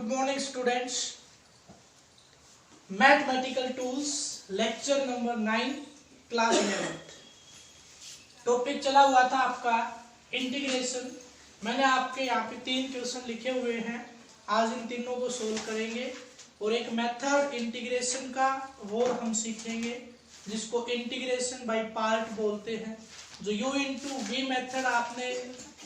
Good morning students. Mathematical tools lecture number 9 class 11। Topic चला हुआ था आपका इंटीग्रेशन। मैंने आपके यहाँ पे 3 क्वेश्चन लिखे हुए हैं। आज इन तीनों को सोल्व करेंगे और एक मेथड इंटीग्रेशन का वो हम सीखेंगे जिसको इंटीग्रेशन बाय पार्ट बोलते हैं। जो u इंटू वी मेथड आपने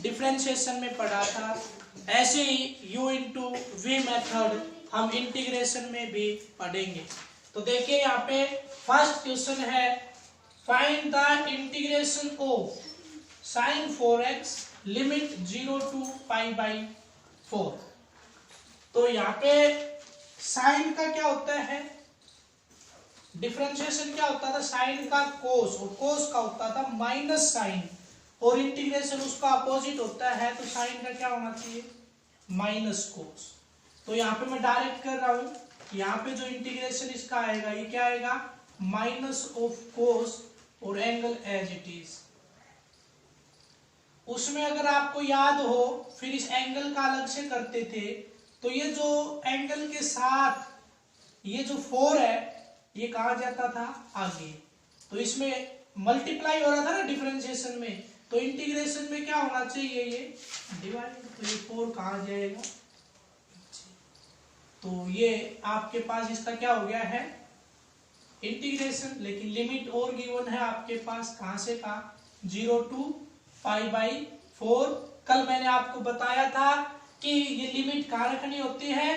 डिफरेंशिएशन में पढ़ा था, ऐसे ही u इंटू वी मेथड हम इंटीग्रेशन में भी पढ़ेंगे। तो देखिए यहाँ पे फर्स्ट क्वेश्चन है, find the integration of sin 4x limit 0 to π/4। तो यहाँ पे साइन का क्या होता है, डिफरेंशिएशन क्या होता था, साइन का कोस और कोस का होता था माइनस साइन, और इंटीग्रेशन उसका अपोजिट होता है। तो साइन का क्या होना चाहिए, माइनस कोस। तो यहाँ पे मैं डायरेक्ट कर रहा हूं, यहाँ पे जो इंटीग्रेशन इसका आएगा ये क्या आएगा, माइनस ऑफ कोस और एंगल एज इट इज। उसमें अगर आपको याद हो फिर इस एंगल का अलग से करते थे, तो ये जो एंगल के साथ ये जो 4 है ये कहा जाता था आगे। तो इसमें मल्टीप्लाई हो रहा था ना डिफरेंशिएशन में, तो इंटीग्रेशन में क्या होना चाहिए, ये डिवाइड। तो ये 4 कहा जाएगा, तो ये आपके पास इसका क्या हो गया है इंटीग्रेशन। लेकिन लिमिट और गिवन है आपके पास, कहां से कहा, 0 to π/4। कल मैंने आपको बताया था कि ये लिमिट कहां रखनी होती है,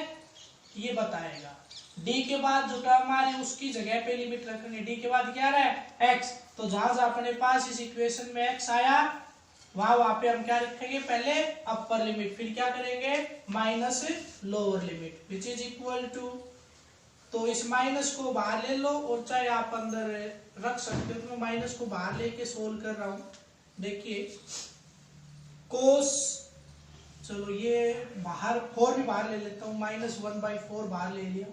ये बताएगा। d के बाद जो टर्म आ रही है उसकी जगह पे लिमिट रखनी है। d के बाद क्या रहा है, x। तो जहां अपने पास इस इक्वेशन में x आया वहां पे हम क्या रखेंगे, पहले अपर लिमिट, फिर क्या करेंगे minus lower limit which is equal to. तो इस माइनस को बाहर ले लो और चाहे आप अंदर रख सकते हो। तो मैं माइनस को बाहर लेके सोल्व कर रहा हूं। देखिए कोस, चलो ये बाहर 4 भी बाहर ले लेता हूं, -1/4 बाहर ले लिया।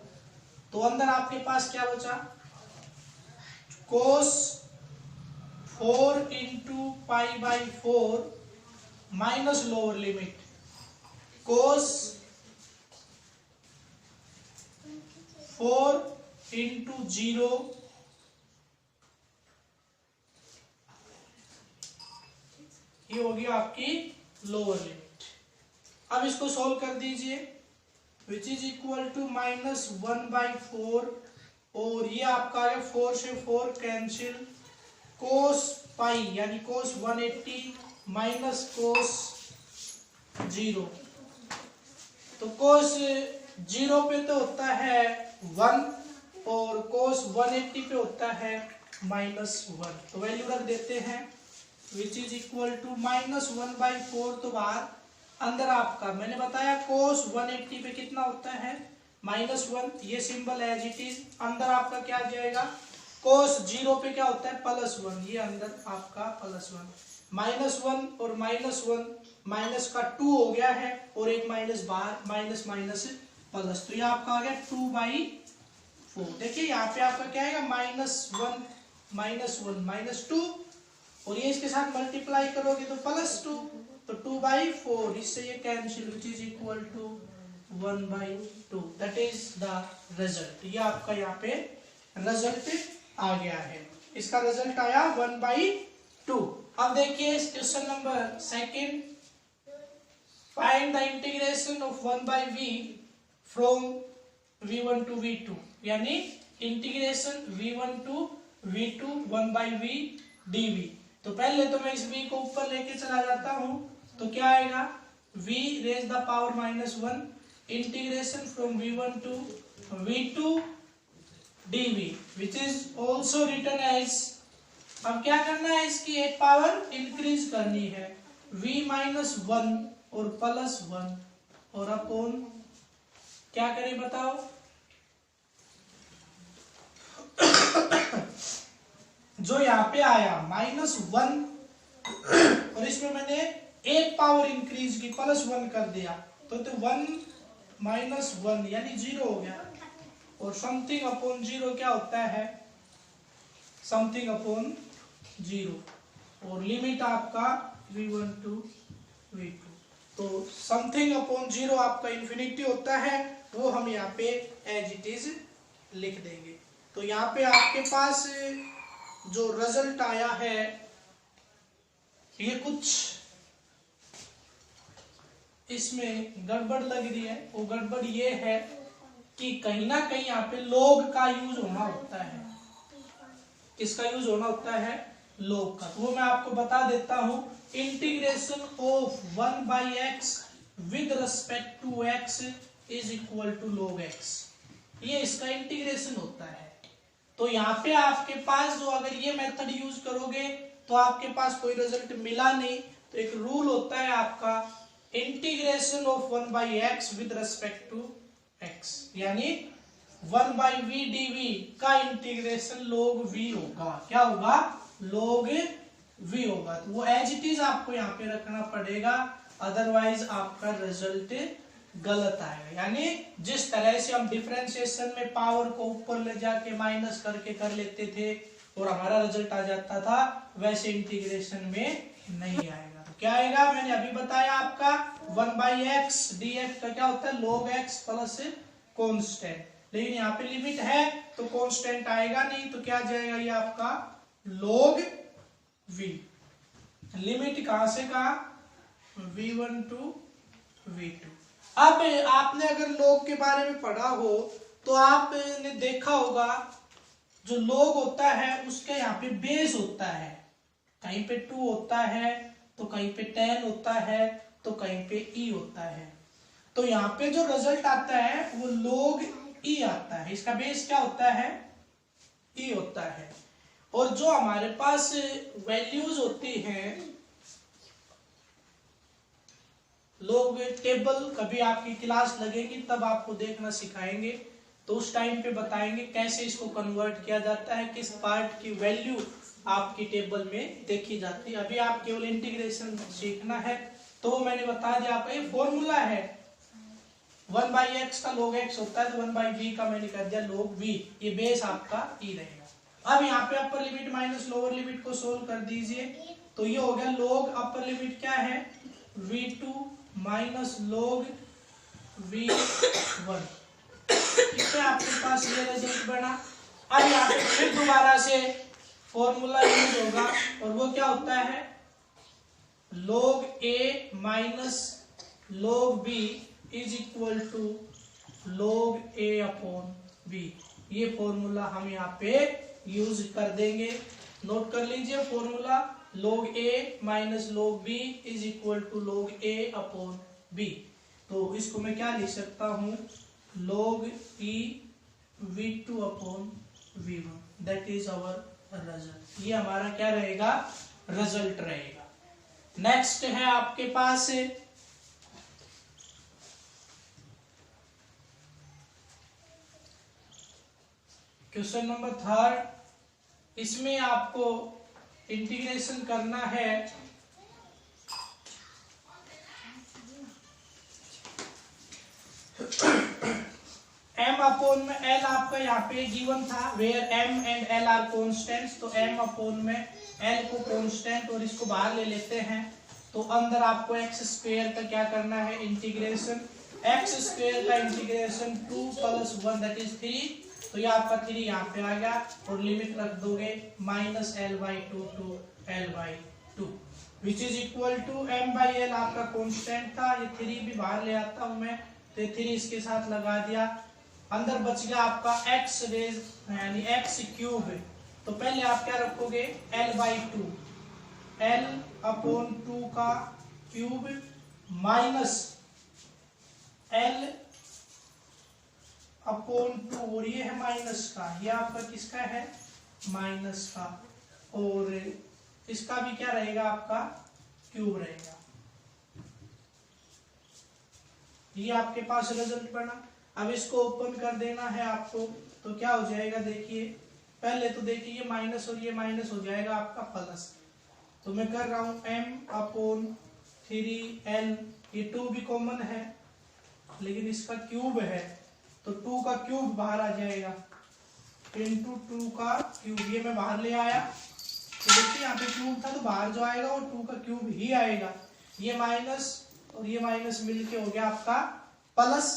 तो अंदर आपके पास क्या बचा, कोस 4 into π/4 माइनस लोअर लिमिट कोस 4 into 0 ये होगी आपकी लोअर लिमिट। अब इसको सॉल्व कर दीजिए, विच इज इक्वल टू -1/4, और ये आपका है 4 से 4 कैंसिल, कोस पाई यानी कोस 180 माइनस कोस 0। तो कोस 0 पे तो होता है 1 और कोस 180 पे होता है -1। तो वैल्यू रख देते हैं, विच इज इक्वल टू -1/4। तो बाहर अंदर आपका मैंने बताया कोस 180 पे कितना होता है -1, ये सिंबल एज इट इज। अंदर आपका क्या आ जाएगा, कोस 0 पे क्या होता है +1, ये अंदर आपका +1, -1 और -1 माइनस का 2 हो गया है, और एक माइनस बाहर, माइनस माइनस प्लस, तो ये आपका आ गया 2/4। देखिए यहाँ पे आपका क्या आएगा, -1 -2, और ये इसके साथ मल्टीप्लाई करोगे तो +2, तो 2/4, इससे ये cancel, which is equal to 1/2। That is the result. ये आपका यहाँ पे रिजल्ट आ गया है, इसका रिजल्ट आया 1/2। अब देखिए question number 2, find the integration of 1/v from v1 to v2, यानी integration v1 to v2 1/v dv। तो पहले तो मैं इस v को ऊपर लेके चला जाता हूं, तो क्या आएगा, v raised the power -1 integration from v1 to v2 dv, which is also written as, अब क्या करना है, इसकी एक पावर इंक्रीज करनी है, v -1 और +1 और अपॉन क्या करें बताओ जो यहाँ पे आया -1 और इसमें मैंने एक पावर इंक्रीज की +1 कर दिया, तो 1 -1 यानी 0 हो गया, और समथिंग अपॉन 0 क्या होता है, समथिंग अपॉन 0, और लिमिट आपका v1 to v2। तो समथिंग अपॉन 0 आपका इन्फिनिटी होता है, वो हम यहाँ पे एज इट इज लिख देंगे। तो यहाँ पे आपके पास जो रिजल्ट आया है ये कुछ इसमें गड़बड़ लग रही है। वो गड़बड़ ये है कि कहीं ना कहीं यहाँ पे log का यूज होना होता है। किसका यूज होना होता है? log का। तो वो मैं आपको बता देता हूं, integration of 1/x with respect to x is equal to log x। ये इसका इंटीग्रेशन होता है। तो यहाँ पे आपके पास जो अगर ये मेथड यूज करोगे तो आपके पास कोई रिजल्ट मिला नहीं। तो एक रूल होता है आपका, integration of 1/x with respect to x, यानी 1/v dv का इंटीग्रेशन log v होगा। क्या होगा? log v होगा। तो वो एज इट इज आपको यहाँ पे रखना पड़ेगा, अदरवाइज आपका रिजल्ट गलत आएगा। यानी जिस तरह से हम डिफरेंशिएशन में पावर को ऊपर ले जाके माइनस करके कर लेते थे और हमारा रिजल्ट आ जाता था, वैसे इंटीग्रेशन में नहीं आएगा। तो क्या आएगा? मैंने अभी बताया आपका 1/x dx का क्या होता है? log x plus constant. लेकिन यहाँ पे लिमिट है तो कांस्टेंट आएगा नहीं, तो क्या जाएगा ये आपका log v। लिमिट कहां से कहा? v1 to v2। अब आपने अगर log के बारे में पढ़ा हो तो आपने देखा होगा जो log होता है उसके यहाँ पे बेस होता है, कहीं पे 2 होता है तो कहीं पे 10 होता है तो कहीं पे e होता है। तो यहाँ पे जो रिजल्ट आता है वो log e आता है। इसका बेस क्या होता है? e होता है। और जो हमारे पास वैल्यूज होती हैं, लोग टेबल कभी आपकी क्लास लगेगी तब आपको देखना सिखाएंगे, तो उस टाइम पे बताएंगे कैसे इसको कन्वर्ट किया जाता है, किस पार्ट की वैल्यू आपकी टेबल में देखी जाती है। अभी आप केवल इंटीग्रेशन सीखना है। तो मैंने बता दिया आपका ये फॉर्मूला है, 1/x का log x होता है तो 1/v का मैंने कर दिया log v। ये बेस आपका e रहेगा। अब यहाँ पे upper limit minus lower limit को सोल्व कर दीजिए। तो ये हो गया log अपर लिमिट क्या है? v2 minus log v1। इससे आपके पास ये रिजल्ट बना। अब यहाँ पे फिर दोबारा से फॉर्मूला यूज होगा और वो क्या होता है? log a minus log b is equal to log a upon b। ये फॉर्मूला हम यहाँ पे यूज कर देंगे। नोट कर लीजिए formula, log a minus log b is equal to log a upon b। तो इसको मैं क्या लिख सकता हूँ? log e v2 upon v1। That is our result. ये हमारा क्या रहेगा? रिजल्ट रहेगा। नेक्स्ट है आपके पास क्वेश्चन नंबर 3। इसमें आपको इंटीग्रेशन करना है m अपॉन में l आपका यहाँ पे गिवन था, where m and l are constants. तो m अपॉन में l को कांस्टेंट और इसको बाहर ले लेते हैं। तो अंदर आपको x स्क्वायर का क्या करना है? इंटीग्रेशन। x स्क्वायर का इंटीग्रेशन 2 प्लस 1 दैट इज 3। तो ये आपका 3 यहाँ पे आ गया और लिमिट रख दोगे minus l/2 to l/2 which is equal to m/l आपका कांस्टेंट था। ये 3 भी बाहर ले आता हूं मैं, तो 3 इसके साथ लगा दिया। अंदर बच गया आपका x रेज यानी x क्यूब। तो पहले आप क्या रखोगे? l/2 l अपॉन 2 का क्यूब माइनस l अपॉन 2 और ये है माइनस का, ये आपका किसका है? माइनस का। और इसका भी क्या रहेगा? आपका क्यूब रहेगा। ये आपके पास रिजल्ट बना। अब इसको ओपन कर देना है आपको। तो क्या हो जाएगा? देखिए पहले तो देखिए ये माइनस और ये माइनस हो जाएगा आपका प्लस। तो मैं कर रहा हूं m अपॉन 3l। ये 2 भी कॉमन है लेकिन इसका क्यूब है तो 2 का क्यूब बाहर आ जाएगा इंटू 2 का क्यूब। ये मैं बाहर ले आया तो देखिए यहाँ पे क्यूब था तो बाहर जो आएगा वो 2 का क्यूब ही आएगा। ये माइनस और ये माइनस मिलके हो गया आपका प्लस,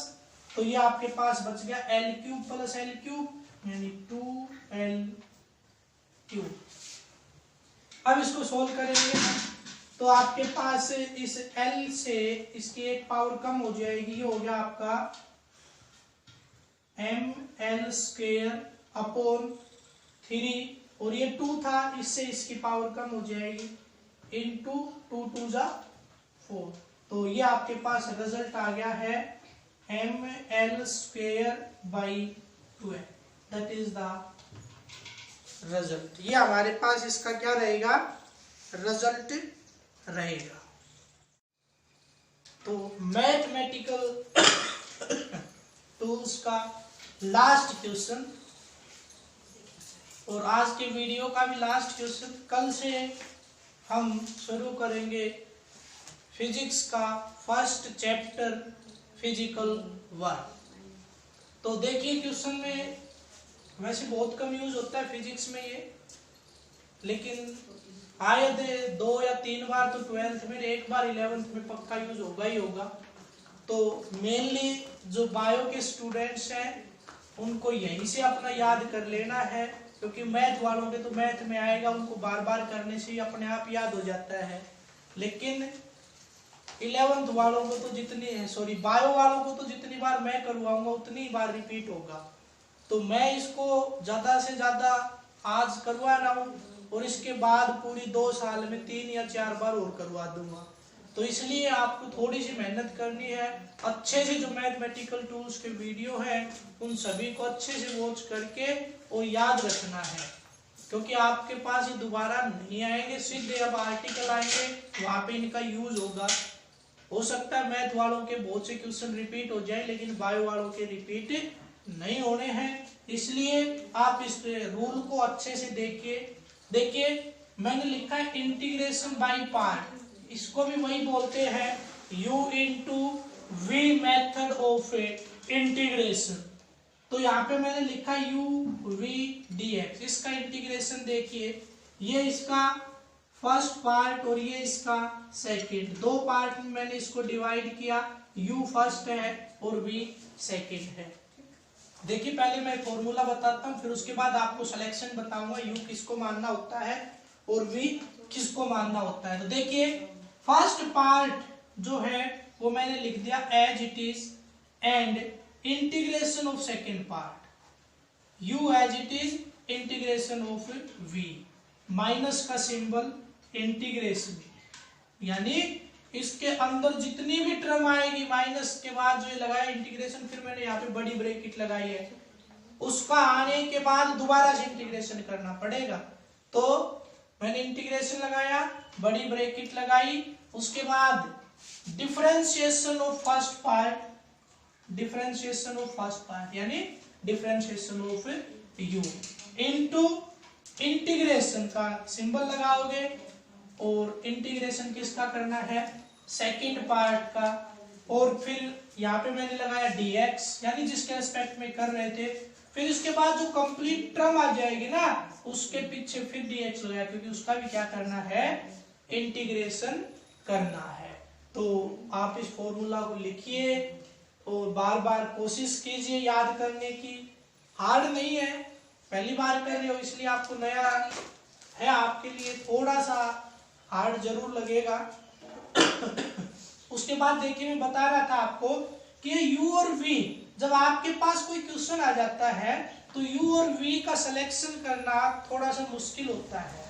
तो ये आपके पास बच गया L cube plus L cube यानी 2l क्यूब। अब इसको सोल्व करेंगे तो आपके पास इस l से इसकी एक पावर कम हो जाएगी, ये हो गया आपका ml स्क्वायर अपॉन 3 और ये 2 था, इससे इसकी पावर कम हो जाएगी इंटू 2 2 जा 4। तो ये आपके पास रिजल्ट आ गया है ml square by 12, that is the result. ये हमारे पास इसका क्या रहेगा, रिजल्ट रहेगा। तो मैथमेटिकल टूल्स का लास्ट क्वेश्चन और आज के वीडियो का भी लास्ट क्वेश्चन। कल से हम शुरू करेंगे फिजिक्स का फर्स्ट चैप्टर फिजिकल वर्क। तो देखिए क्वेश्चन में वैसे बहुत कम यूज होता है फिजिक्स में ये, लेकिन आए 2 या 3 बार तो 12th में, एक बार 11th में पक्का यूज होगा ही होगा। तो मेनली जो बायो के स्टूडेंट्स हैं उनको यहीं से अपना याद कर लेना है, क्योंकि मैथ वालों के तो मैथ में आएगा, उनको बार बार करने से ही अपने आप याद हो जाता है। लेकिन 11th वालों को तो बायो वालों को तो जितनी बार मैं करवाऊंगा उतनी बार रिपीट होगा। तो मैं इसको ज्यादा से ज्यादा आज करवा रहा हूँ और इसके बाद पूरी 2 साल में 3 या 4 बार और करवा दूंगा। तो इसलिए आपको थोड़ी सी मेहनत करनी है, अच्छे से जो मैथमेटिकल टूल्स के वीडियो हैं उन सभी को अच्छे से वॉच करके और याद रखना है, क्योंकि आपके पास ये दोबारा नहीं आएंगे, सीधे अब आर्टिकल आएंगे, वहां पे इनका यूज होगा। हो सकता है मैथ वालों के बहुत से क्वेश्चन रिपीट हो जाए, लेकिन बायो वालों के रिपीट नहीं होने हैं। इसलिए आप इस रूल को अच्छे से देखिए मैंने लिखा है इंटीग्रेशन बाय पार्ट, इसको भी वही बोलते हैं u into v method of integration. तो यहाँ पे मैंने लिखा u v dx, इसका इंटीग्रेशन देखिए, ये इसका फर्स्ट पार्ट और ये इसका सेकंड, 2 पार्ट में मैंने इसको डिवाइड किया, u फर्स्ट है और v सेकंड है। देखिए पहले मैं फॉर्मूला बताता हूँ, फिर उसके बाद आपको सिलेक्शन बताऊंगा u किसको मानना होता है और v किसको मानना होता है। तो देखिए फर्स्ट पार्ट जो है वो मैंने लिख दिया as it is and integration of second part u as it is integration of v, minus का सिंबल इंटीग्रेशन, यानी इसके अंदर जितनी भी टर्म आएगी माइनस के बाद जो लगाया इंटीग्रेशन, फिर मैंने यहाँ पे बड़ी ब्रैकेट लगाई है, उसका आने के बाद दोबारा से इंटीग्रेशन करना पड़ेगा। तो मैंने इंटीग्रेशन लगाया, बड़ी ब्रैकेट लगाई, उसके बाद डिफरेंशिएशन ऑफ फर्स्ट पार्ट यानी differentiation of u into integration का सिंबल लगाओगे और इंटीग्रेशन किसका करना है, सेकंड पार्ट का, और फिर यहाँ पे मैंने लगाया dx यानी जिसके रिस्पेक्ट में कर रहे थे, फिर इसके बाद जो कंप्लीट टर्म आ जाएगी ना उसके पीछे फिर dx लगाया, क्योंकि उसका भी क्या करना है, इंटीग्रेशन करना है। तो आप इस फॉर्मूला को लिखिए और बार बार कोशिश कीजिए याद करने की, हार्ड नहीं है, पहली बार कर रहे हो इसलिए आपको नया है, आपके लिए थोड़ा सा हार्ड जरूर लगेगा। उसके बाद देखिए मैं बता रहा था आपको कि u और v, जब आपके पास कोई क्वेश्चन आ जाता है तो u और v का सिलेक्शन करना थोड़ा सा मुश्किल होता है,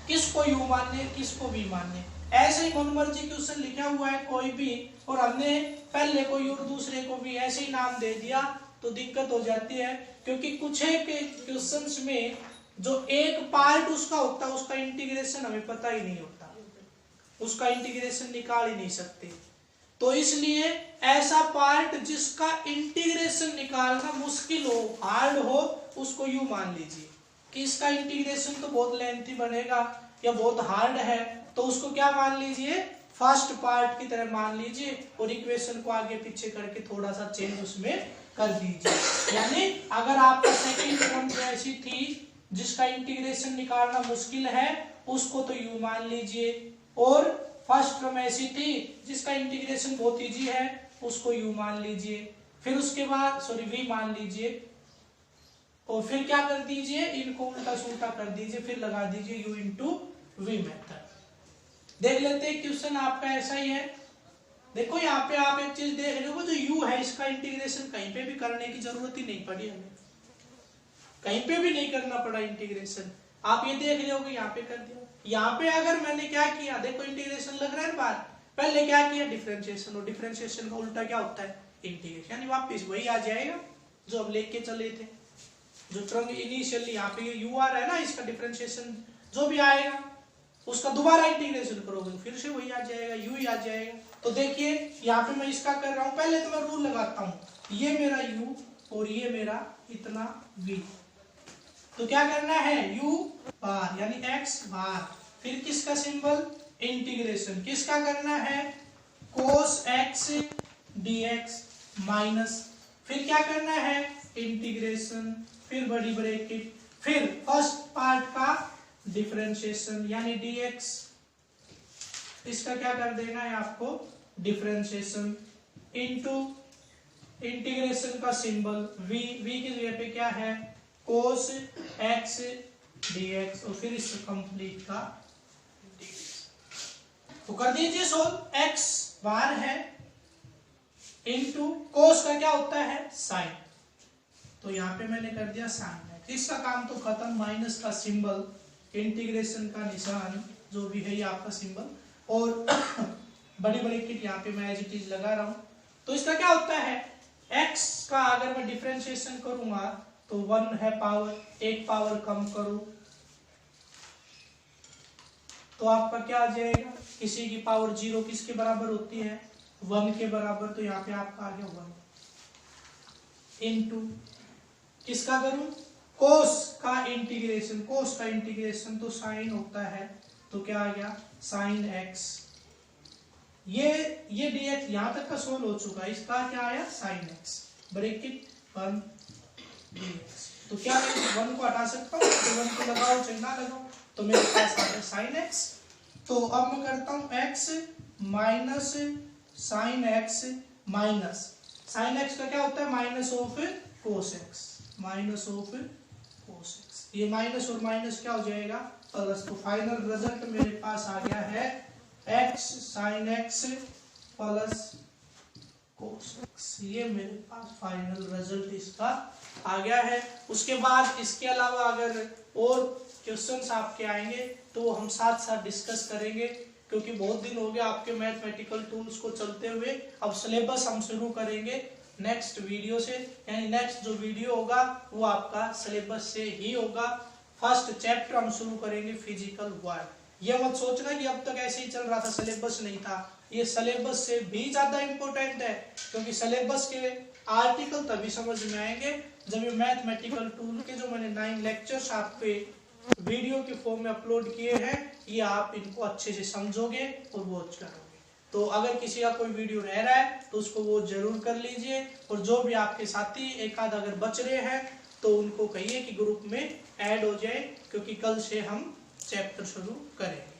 किसको u मानने किसको v मानने। ऐसे ही मनमर्जी क्वेश्चन लिखा हुआ है कोई भी और हमने पहले को u और दूसरे को v ऐसे ही नाम दे दिया तो दिक्कत हो जाती है, क्योंकि कुछ एक क्वेश्चंस में जो एक पार्ट उसका होता है उसका इंटीग्रेशन हमें पता ही नहीं होता, उसका इंटीग्रेशन निकाल ही नहीं सकते। तो इसलिए ऐसा पार्ट जिसका इंटीग्रेशन निकालना मुश्किल हो, हार्ड हो, उसको यू मान लीजिए कि इसका इंटीग्रेशन तो बहुत लेंथी बनेगा या बहुत हार्ड है, तो उसको क्या मान लीजिए, फर्स्ट पार्ट की तरह मान लीजिए और इक्वेशन को आगे पीछे करके थोड़ा सा चेंज उसमें कर दीजिए। यानी अगर आपका सेकंड टर्म ऐसी थी जिसका इंटीग्रेशन निकालना मुश्किल है उसको तो यू मान लीजिए, और फर्स्ट टर्म ऐसी थी जिसका इंटीग्रेशन बहुत इजी है, उसको u मान लीजिए, फिर उसके बाद v मान लीजिए, और फिर क्या कर दीजिए, इनको उल्टा सुल्टा कर दीजिए, फिर लगा दीजिए u इंटू वी मेथड। देख लेते हैं क्वेश्चन आपका ऐसा ही है। देखो यहाँ पे आप एक चीज देख रहे हो, जो u है इसका इंटीग्रेशन कहीं पे भी करने की जरूरत ही नहीं पड़ी हमें, कहीं पे भी नहीं करना पड़ा इंटीग्रेशन। आप ये देख रहे हो कि यहाँ पे कर दिया। यहाँ पे अगर मैंने क्या किया, देखो इंटीग्रेशन लग रहा है बात, पहले क्या किया डिफरेंशिएशन, और डिफरेंशिएशन का उल्टा क्या होता है इंटीग्रेशन, यानी वापस वही आ जाएगा जो हम लेके चले थे। जो टर्म इनिशियली यहाँ पे यू आ रहा है ना, इसका डिफरेंशिएशन जो भी आएगा उसका दोबारा इंटीग्रेशन करोगे फिर से वही आ जाएगा, यू ही आ जाएगा। तो देखिए यहाँ पे मैं इसका कर रहा हूँ, पहले तो मैं रूल लगाता हूँ, ये मेरा u और ये मेरा इतना v, तो क्या करना है u बार यानी x बार, फिर किसका सिंबल इंटीग्रेशन, किसका करना है cos x dx माइनस, फिर क्या करना है इंटीग्रेशन, फिर बड़ी ब्रैकेट, फिर फर्स्ट पार्ट का डिफरेंशिएशन यानी dx, इसका क्या कर देना है आपको डिफरेंशिएशन, इनटू इंटीग्रेशन का सिंबल v, v की जगह पे क्या है cos x dx, और फिर इस कंप्लीट का तो कर दीजिए सोल्व। x बार है इनटू cos का क्या होता है साइन, तो यहाँ पे मैंने कर दिया साइन x, इसका काम तो खत्म, माइनस का सिंबल, इंटीग्रेशन का निशान जो भी है ये आपका सिंबल, और बड़ी ब्रैकेट यहाँ पे मैं एज इट इज लगा रहा हूँ। तो इसका क्या होता है x का अगर मैं डिफरेंशिएशन करूंगा तो 1 है पावर, एक पावर कम करूं तो आपका क्या आ जाएगा, किसी की पावर 0 किसके बराबर होती है 1 के बराबर, तो यहाँ पे आपका आ गया 1 इनटू किसका करूं कोस का इंटीग्रेशन, कोस का इंटीग्रेशन तो साइन होता है, तो क्या आ गया साइन x, ये dx यहां तक का सोल्व हो चुका है, इसका क्या आया साइन x ब्रैकेट 1 dx, तो क्या मैं 1 को हटा सकता हूँ, तो 1 को लगाओ चाहे ना लगाओ, तो मेरे पास आ गया साइन x। तो अब मैं करता हूँ x minus sine x minus sine x का क्या होता है minus of cos x, minus of cos x, ये माइनस और माइनस क्या हो जाएगा प्लस, तो फाइनल रिजल्ट मेरे पास आ गया है x sine x plus cos x, ये मेरे पास फाइनल रिजल्ट इसका आ गया है। उसके बाद इसके अलावा अगर और क्वेश्चंस आपके आएंगे तो हम साथ साथ डिस्कस करेंगे, क्योंकि बहुत दिन हो गए आपके मैथमेटिकल टूल्स को चलते हुए। अब सिलेबस हम शुरू करेंगे नेक्स्ट वीडियो से, यानी नेक्स्ट जो वीडियो होगा वो आपका सिलेबस से ही होगा। फर्स्ट चैप्टर हम शुरू करेंगे फिजिकल वर्ल्ड। ये मत सोचना कि अब तक ऐसे ही चल रहा था सिलेबस नहीं था, ये सिलेबस से भी ज्यादा इंपॉर्टेंट है, क्योंकि सिलेबस के आर्टिकल तभी समझ में आएंगे जब ये मैथमेटिकल टूल के जो मैंने 9 लेक्चर्स आपके वीडियो के फॉर्म में अपलोड किए हैं ये आप इनको अच्छे से समझोगे और वॉच करोगे। तो अगर किसी का कोई वीडियो रह रहा है तो उसको वो जरूर कर लीजिए, और जो भी आपके साथी एक आध अगर बच रहे हैं तो उनको कहिए कि ग्रुप में ऐड हो जाए, क्योंकि कल से हम चैप्टर शुरू करेंगे।